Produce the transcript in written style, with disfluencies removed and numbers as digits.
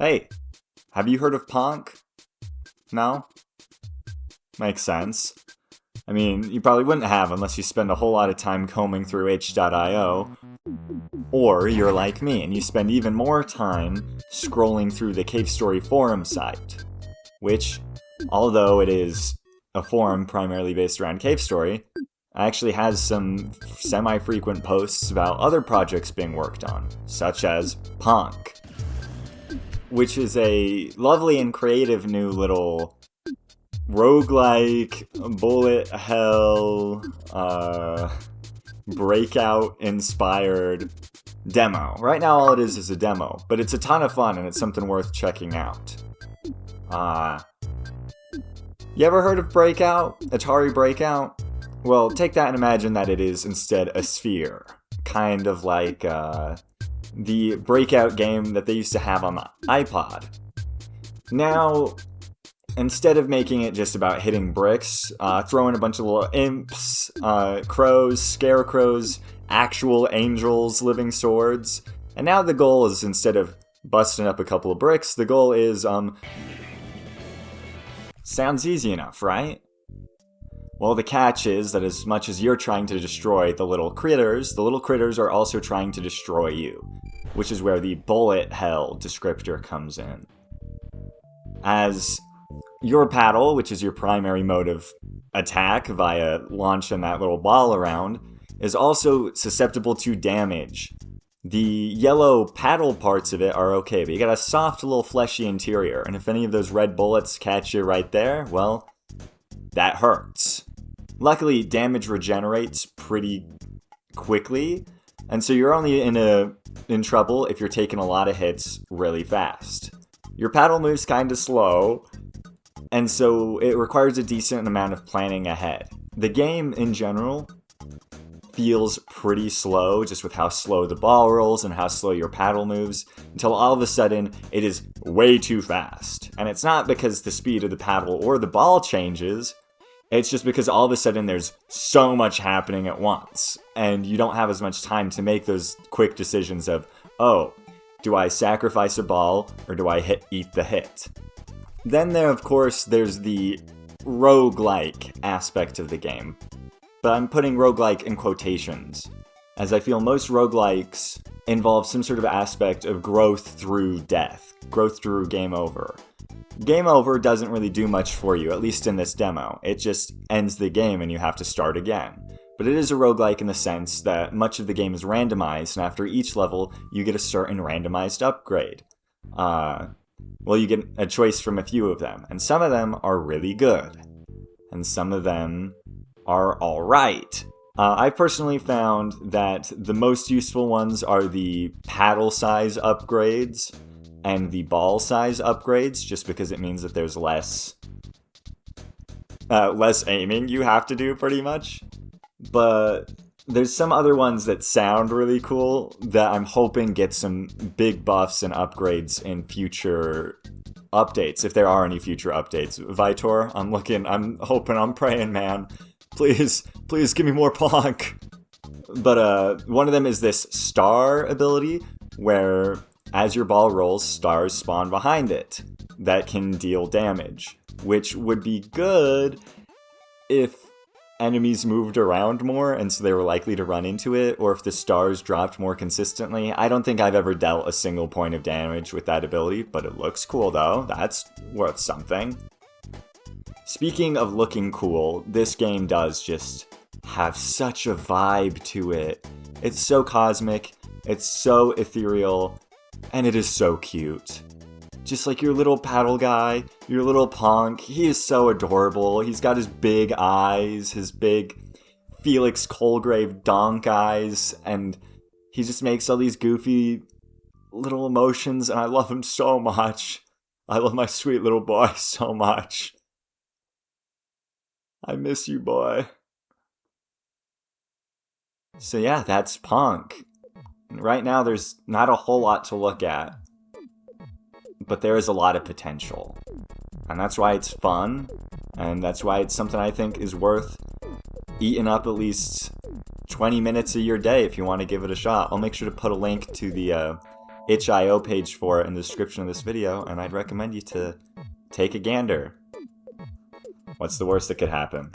Hey, have you heard of Ponq? No? Makes sense. I mean, you probably wouldn't have unless you spend a whole lot of time combing through H.io. Or you're like me and you spend even more time scrolling through the Cave Story forum site, which, although it is a forum primarily based around Cave Story, actually has some semi-frequent posts about other projects being worked on, such as Ponq, which is a lovely and creative new little roguelike, bullet hell, breakout-inspired demo. Right now all it is a demo, but it's a ton of fun and it's something worth checking out. You ever heard of Breakout? Atari Breakout? Well, take that and imagine that it is instead a sphere. Kind of like the Breakout game that they used to have on the iPod. Now, instead of making it just about hitting bricks, throw in a bunch of little imps, crows, scarecrows, actual angels, living swords. And now the goal is, instead of busting up a couple of bricks, the goal is, sounds easy enough, right? Well, the catch is that as much as you're trying to destroy the little critters are also trying to destroy you, which is where the bullet hell descriptor comes in. As your paddle, which is your primary mode of attack via launching that little ball around, is also susceptible to damage. The yellow paddle parts of it are okay, but you got a soft little fleshy interior, and if any of those red bullets catch you right there, well, that hurts. Luckily, damage regenerates pretty quickly, and so you're only in trouble if you're taking a lot of hits really fast. Your paddle moves kinda slow, and so it requires a decent amount of planning ahead. The game, in general, feels pretty slow, just with how slow the ball rolls and how slow your paddle moves, until all of a sudden, it is way too fast. And it's not because the speed of the paddle or the ball changes, it's just because all of a sudden there's so much happening at once, and you don't have as much time to make those quick decisions of, oh, do I sacrifice a ball, or do I eat the hit? Then of course, there's the roguelike aspect of the game. But I'm putting roguelike in quotations, as I feel most roguelikes involve some sort of aspect of growth through death, growth through game over. Game over doesn't really do much for you, at least in this demo. It just ends the game and you have to start again. But it is a roguelike in the sense that much of the game is randomized, and after each level, you get a certain randomized upgrade. Well, you get a choice from a few of them, and some of them are really good, and some of them are alright. I personally found that the most useful ones are the paddle size upgrades and the ball size upgrades, just because it means that there's less aiming you have to do, pretty much. But there's some other ones that sound really cool that I'm hoping get some big buffs and upgrades in future updates, if there are any future updates. Vitor, I'm hoping, I'm praying, man. Please give me more Ponq. But one of them is this star ability, where as your ball rolls, stars spawn behind it that can deal damage, which would be good if enemies moved around more and so they were likely to run into it, or if the stars dropped more consistently. I don't think I've ever dealt a single point of damage with that ability, but it looks cool though. That's worth something. Speaking of looking cool, this game does just have such a vibe to it. It's so cosmic, it's so ethereal, and it is so cute. Just like your little paddle guy, your little Ponq, he is so adorable. He's got his big eyes, his big Felix Colgrave donk eyes, and he just makes all these goofy little emotions, and I love him so much. I love my sweet little boy so much. I miss you, boy. So yeah, that's Ponq. Right now, there's not a whole lot to look at, but there is a lot of potential. And that's why it's fun, and that's why it's something I think is worth eating up at least 20 minutes of your day if you want to give it a shot. I'll make sure to put a link to the itch.io page for it in the description of this video, and I'd recommend you to take a gander. What's the worst that could happen?